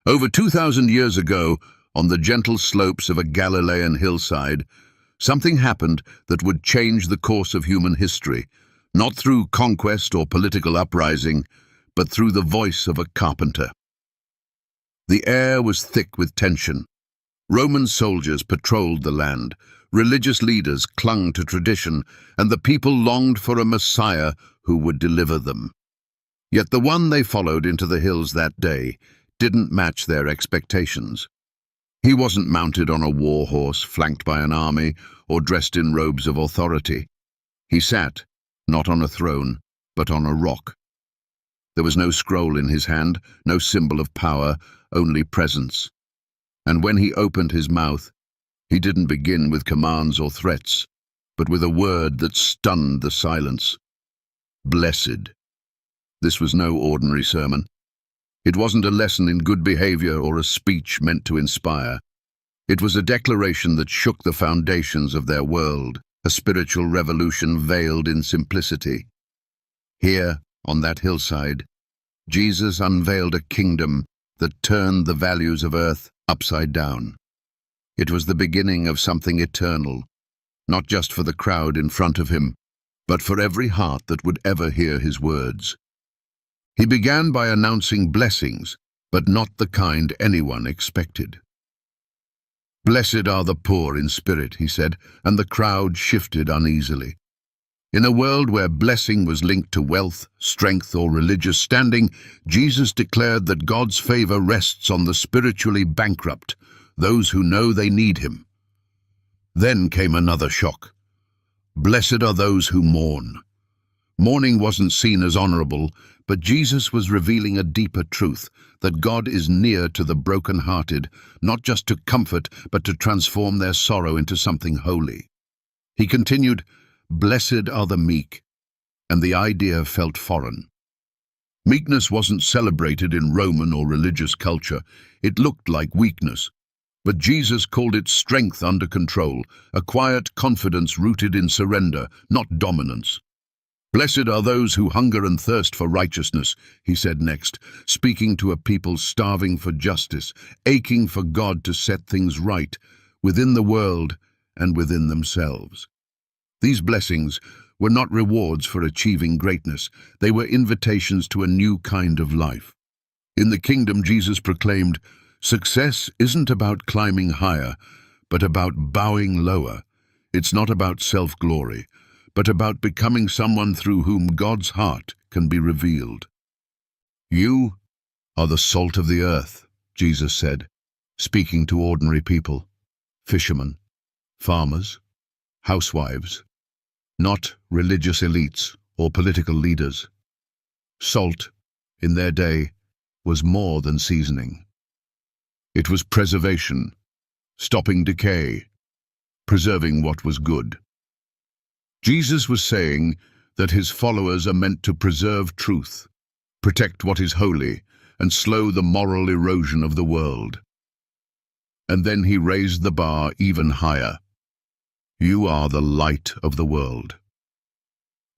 Over 2,000 years ago, on the gentle slopes of a Galilean hillside, something happened that would change the course of human history, not through conquest or political uprising, but through the voice of a carpenter. The air was thick with tension. Roman soldiers patrolled the land, religious leaders clung to tradition, and the people longed for a Messiah who would deliver them. Yet the one they followed into the hills that day didn't match their expectations. He wasn't mounted on a war horse, flanked by an army, or dressed in robes of authority. He sat, not on a throne, but on a rock. There was no scroll in his hand, no symbol of power, only presence. And when he opened his mouth, he didn't begin with commands or threats, but with a word that stunned the silence. Blessed. This was no ordinary sermon. It wasn't a lesson in good behavior or a speech meant to inspire. It was a declaration that shook the foundations of their world, a spiritual revolution veiled in simplicity. Here, on that hillside, Jesus unveiled a kingdom that turned the values of earth upside down. It was the beginning of something eternal, not just for the crowd in front of him, but for every heart that would ever hear his words. He began by announcing blessings, but not the kind anyone expected. Blessed are the poor in spirit, he said, and the crowd shifted uneasily. In a world where blessing was linked to wealth, strength, or religious standing, Jesus declared that God's favor rests on the spiritually bankrupt, those who know they need him. Then came another shock. Blessed are those who mourn. Mourning wasn't seen as honorable, but Jesus was revealing a deeper truth, that God is near to the broken-hearted, not just to comfort, but to transform their sorrow into something holy. He continued, Blessed are the meek, and the idea felt foreign. Meekness wasn't celebrated in Roman or religious culture. It looked like weakness. But Jesus called it strength under control, a quiet confidence rooted in surrender, not dominance. Blessed are those who hunger and thirst for righteousness, he said next, speaking to a people starving for justice, aching for God to set things right, within the world and within themselves. These blessings were not rewards for achieving greatness. They were invitations to a new kind of life. In the kingdom, Jesus proclaimed, success isn't about climbing higher, but about bowing lower. It's not about self-glory, but about becoming someone through whom God's heart can be revealed. You are the salt of the earth, Jesus said, speaking to ordinary people, fishermen, farmers, housewives, not religious elites or political leaders. Salt, in their day, was more than seasoning. It was preservation, stopping decay, preserving what was good. Jesus was saying that his followers are meant to preserve truth, protect what is holy, and slow the moral erosion of the world. And then he raised the bar even higher. You are the light of the world.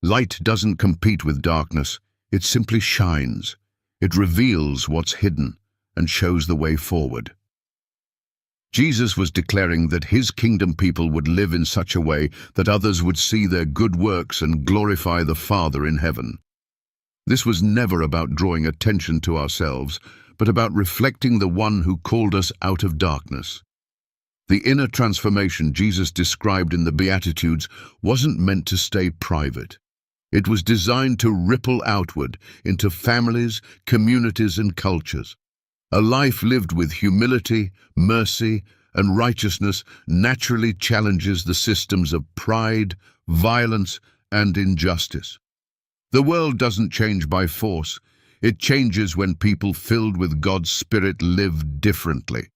Light doesn't compete with darkness, it simply shines. It reveals what's hidden and shows the way forward. Jesus was declaring that his kingdom people would live in such a way that others would see their good works and glorify the Father in heaven. This was never about drawing attention to ourselves, but about reflecting the one who called us out of darkness. The inner transformation Jesus described in the Beatitudes wasn't meant to stay private. It was designed to ripple outward into families, communities, and cultures. A life lived with humility, mercy, and righteousness naturally challenges the systems of pride, violence, and injustice. The world doesn't change by force. It changes when people filled with God's Spirit live differently.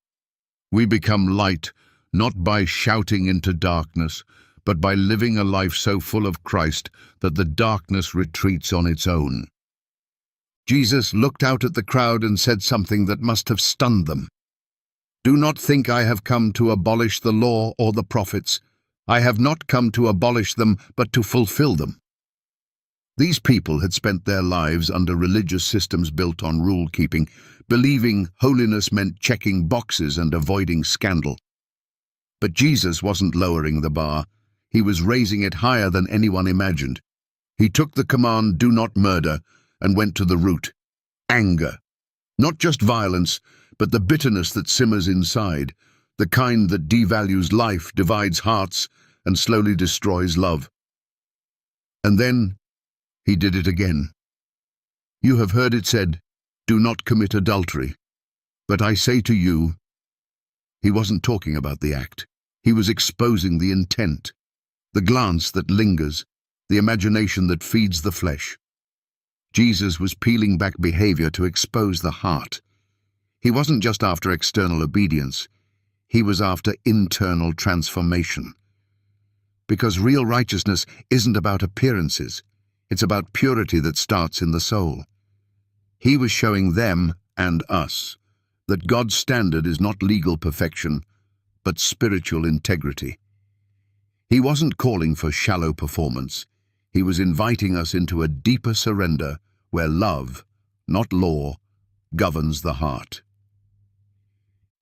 We become light, not by shouting into darkness, but by living a life so full of Christ that the darkness retreats on its own. Jesus looked out at the crowd and said something that must have stunned them. Do not think I have come to abolish the law or the prophets. I have not come to abolish them, but to fulfill them. These people had spent their lives under religious systems built on rule-keeping, believing holiness meant checking boxes and avoiding scandal. But Jesus wasn't lowering the bar. He was raising it higher than anyone imagined. He took the command, "Do not murder," and went to the root. Anger. Not just violence, but the bitterness that simmers inside, the kind that devalues life, divides hearts, and slowly destroys love. And then he did it again. "You have heard it said, 'Do not commit adultery.' But I say to you," he wasn't talking about the act. He was exposing the intent, the glance that lingers, the imagination that feeds the flesh. Jesus was peeling back behavior to expose the heart. He wasn't just after external obedience. He was after internal transformation. Because real righteousness isn't about appearances. It's about purity that starts in the soul. He was showing them, and us, that God's standard is not legal perfection, but spiritual integrity. He wasn't calling for shallow performance. He was inviting us into a deeper surrender where love, not law, governs the heart.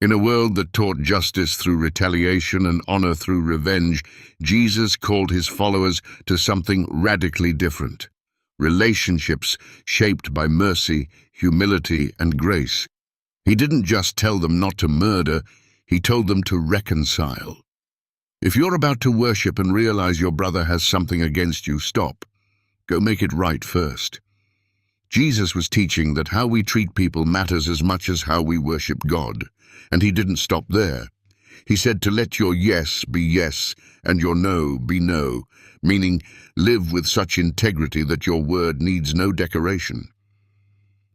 In a world that taught justice through retaliation and honor through revenge, Jesus called his followers to something radically different. Relationships shaped by mercy, humility, and grace. He didn't just tell them not to murder, he told them to reconcile. If you're about to worship and realize your brother has something against you, stop. Go make it right first. Jesus was teaching that how we treat people matters as much as how we worship God. And he didn't stop there. He said to let your yes be yes and your no be no, meaning live with such integrity that your word needs no decoration.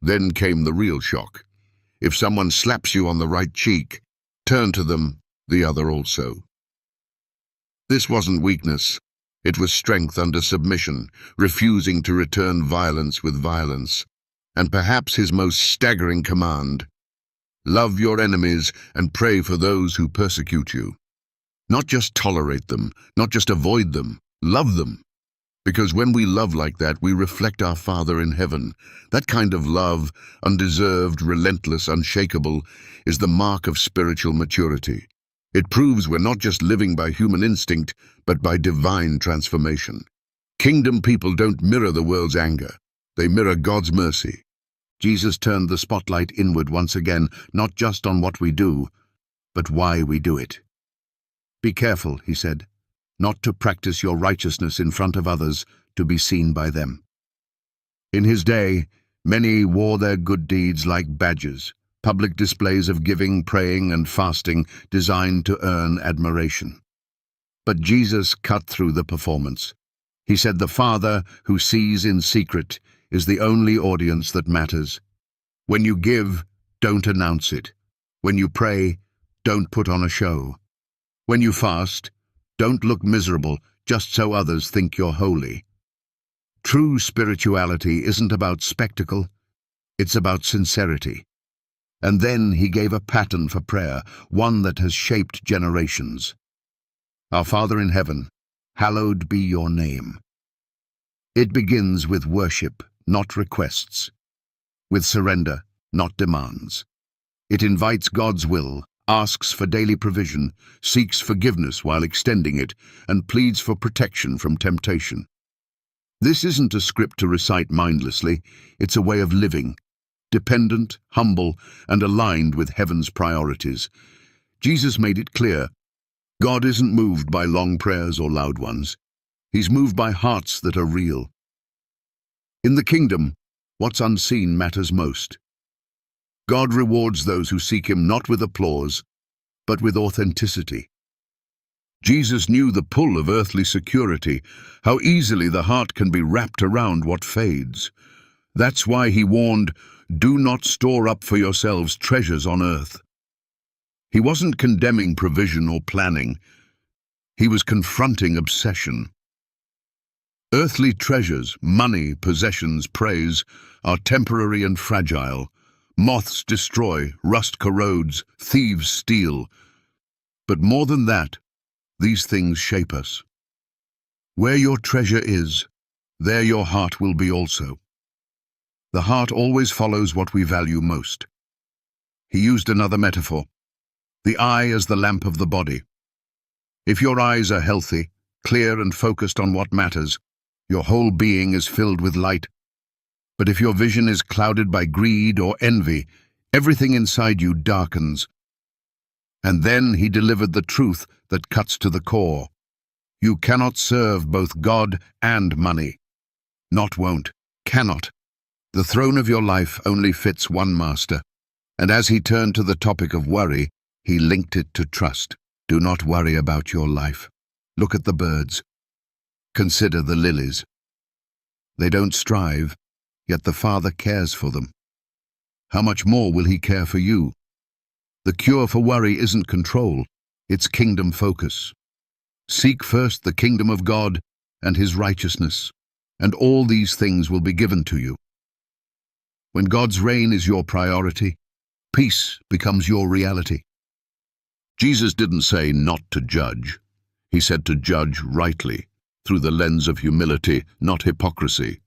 Then came the real shock. If someone slaps you on the right cheek, turn to them the other also. This wasn't weakness. It was strength under submission, refusing to return violence with violence. And perhaps his most staggering command: love your enemies and pray for those who persecute you. Not just tolerate them, not just avoid them, love them. Because when we love like that, we reflect our Father in heaven. That kind of love, undeserved, relentless, unshakable, is the mark of spiritual maturity. It proves we're not just living by human instinct, but by divine transformation. Kingdom people don't mirror the world's anger. They mirror God's mercy. Jesus turned the spotlight inward once again, not just on what we do, but why we do it. Be careful, he said, not to practice your righteousness in front of others to be seen by them. In his day, many wore their good deeds like badges, public displays of giving, praying, and fasting designed to earn admiration. But Jesus cut through the performance. He said the Father who sees in secret is the only audience that matters. When you give, don't announce it. When you pray, don't put on a show. When you fast, don't look miserable just so others think you're holy. True spirituality isn't about spectacle, it's about sincerity. And then he gave a pattern for prayer, one that has shaped generations. Our Father in heaven, hallowed be your name. It begins with worship, not requests. With surrender, not demands. It invites God's will, asks for daily provision, seeks forgiveness while extending it, and pleads for protection from temptation. This isn't a script to recite mindlessly, it's a way of living, dependent, humble, and aligned with heaven's priorities. Jesus made it clear, God isn't moved by long prayers or loud ones. He's moved by hearts that are real. In the kingdom, what's unseen matters most. God rewards those who seek him not with applause, but with authenticity. Jesus knew the pull of earthly security, how easily the heart can be wrapped around what fades. That's why he warned, do not store up for yourselves treasures on earth. He wasn't condemning provision or planning. He was confronting obsession. Earthly treasures, money, possessions, praise, are temporary and fragile. Moths destroy, rust corrodes, thieves steal. But more than that, these things shape us. Where your treasure is, there your heart will be also. The heart always follows what we value most. He used another metaphor, the eye as the lamp of the body. If your eyes are healthy, clear and focused on what matters, your whole being is filled with light. But if your vision is clouded by greed or envy, everything inside you darkens. And then he delivered the truth that cuts to the core. You cannot serve both God and money. Not won't, cannot. The throne of your life only fits one master. And as he turned to the topic of worry, he linked it to trust. Do not worry about your life. Look at the birds. Consider the lilies. They don't strive, yet the Father cares for them. How much more will he care for you? The cure for worry isn't control, it's kingdom focus. Seek first the kingdom of God and his righteousness, and all these things will be given to you. When God's reign is your priority, peace becomes your reality. Jesus didn't say not to judge. He said to judge rightly, through the lens of humility, not hypocrisy.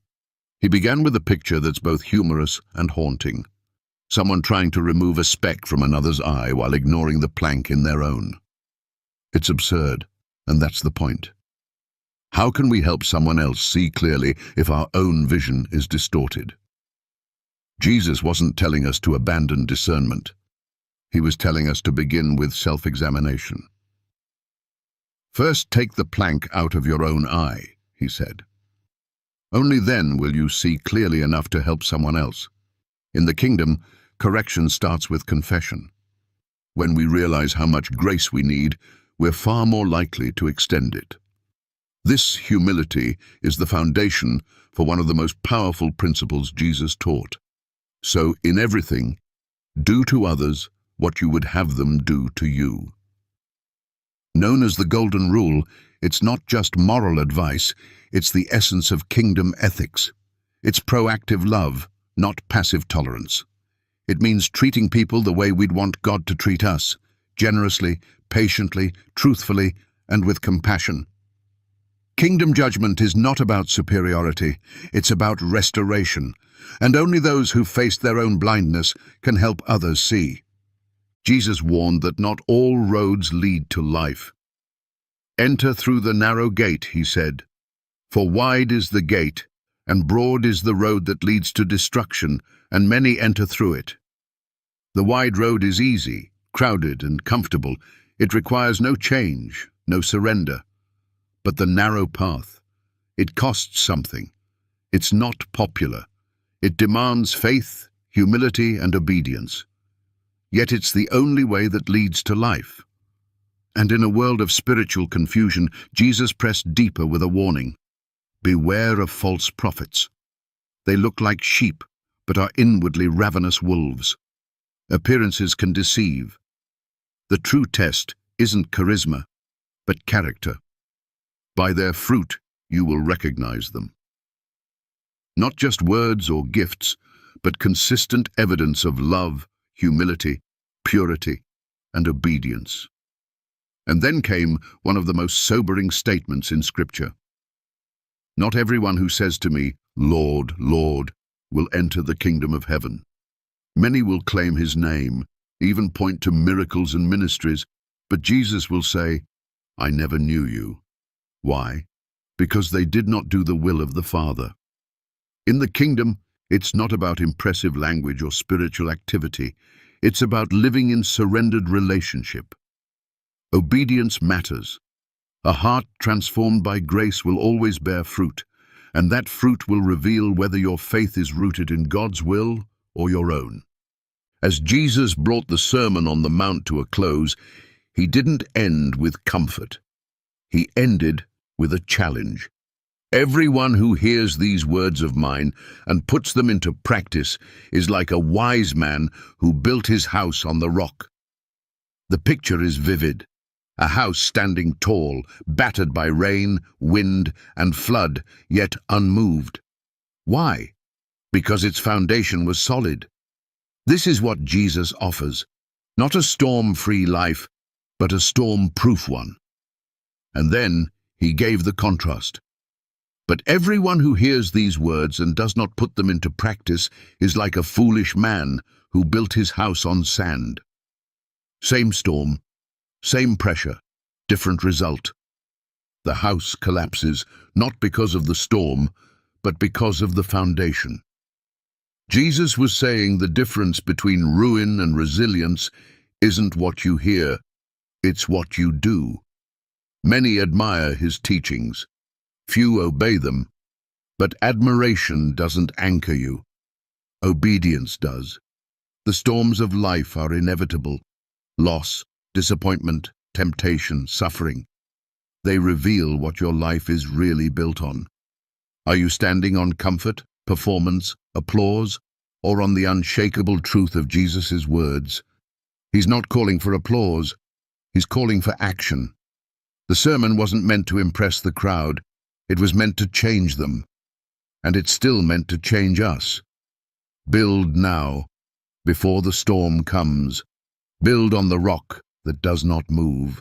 He began with a picture that's both humorous and haunting. Someone trying to remove a speck from another's eye while ignoring the plank in their own. It's absurd, and that's the point. How can we help someone else see clearly if our own vision is distorted? Jesus wasn't telling us to abandon discernment. He was telling us to begin with self-examination. First, take the plank out of your own eye, he said. Only then will you see clearly enough to help someone else. In the kingdom, correction starts with confession. When we realize how much grace we need, we're far more likely to extend it. This humility is the foundation for one of the most powerful principles Jesus taught. So, in everything, do to others what you would have them do to you. Known as the Golden Rule, it's not just moral advice, it's the essence of kingdom ethics. It's proactive love, not passive tolerance. It means treating people the way we'd want God to treat us, generously, patiently, truthfully, and with compassion. Kingdom judgment is not about superiority, it's about restoration, and only those who faced their own blindness can help others see. Jesus warned that not all roads lead to life. Enter through the narrow gate, he said, for wide is the gate, and broad is the road that leads to destruction, and many enter through it. The wide road is easy, crowded, and comfortable. It requires no change, no surrender. But the narrow path, it costs something. It's not popular. It demands faith, humility, and obedience. Yet it's the only way that leads to life. And in a world of spiritual confusion, Jesus pressed deeper with a warning. Beware of false prophets. They look like sheep, but are inwardly ravenous wolves. Appearances can deceive. The true test isn't charisma, but character. By their fruit, you will recognize them. Not just words or gifts, but consistent evidence of love, humility, purity, and obedience. And then came one of the most sobering statements in Scripture. Not everyone who says to me, Lord, Lord, will enter the kingdom of heaven. Many will claim his name, even point to miracles and ministries, but Jesus will say, I never knew you. Why? Because they did not do the will of the Father. In the kingdom, it's not about impressive language or spiritual activity. It's about living in surrendered relationship. Obedience matters. A heart transformed by grace will always bear fruit, and that fruit will reveal whether your faith is rooted in God's will or your own. As Jesus brought the Sermon on the Mount to a close, he didn't end with comfort. He ended with a challenge. Everyone who hears these words of mine and puts them into practice is like a wise man who built his house on the rock. The picture is vivid. A house standing tall, battered by rain, wind, and flood, yet unmoved. Why? Because its foundation was solid. This is what Jesus offers. Not a storm-free life, but a storm-proof one. And then he gave the contrast. But everyone who hears these words and does not put them into practice is like a foolish man who built his house on sand. Same storm, same pressure, different result. The house collapses, not because of the storm, but because of the foundation. Jesus was saying the difference between ruin and resilience isn't what you hear, it's what you do. Many admire his teachings. Few obey them, but admiration doesn't anchor you. Obedience does. The storms of life are inevitable. Loss, disappointment, temptation, suffering. They reveal what your life is really built on. Are you standing on comfort, performance, applause, or on the unshakable truth of Jesus' words? He's not calling for applause. He's calling for action. The sermon wasn't meant to impress the crowd. It was meant to change them. And it's still meant to change us. Build now, before the storm comes. Build on the rock that does not move.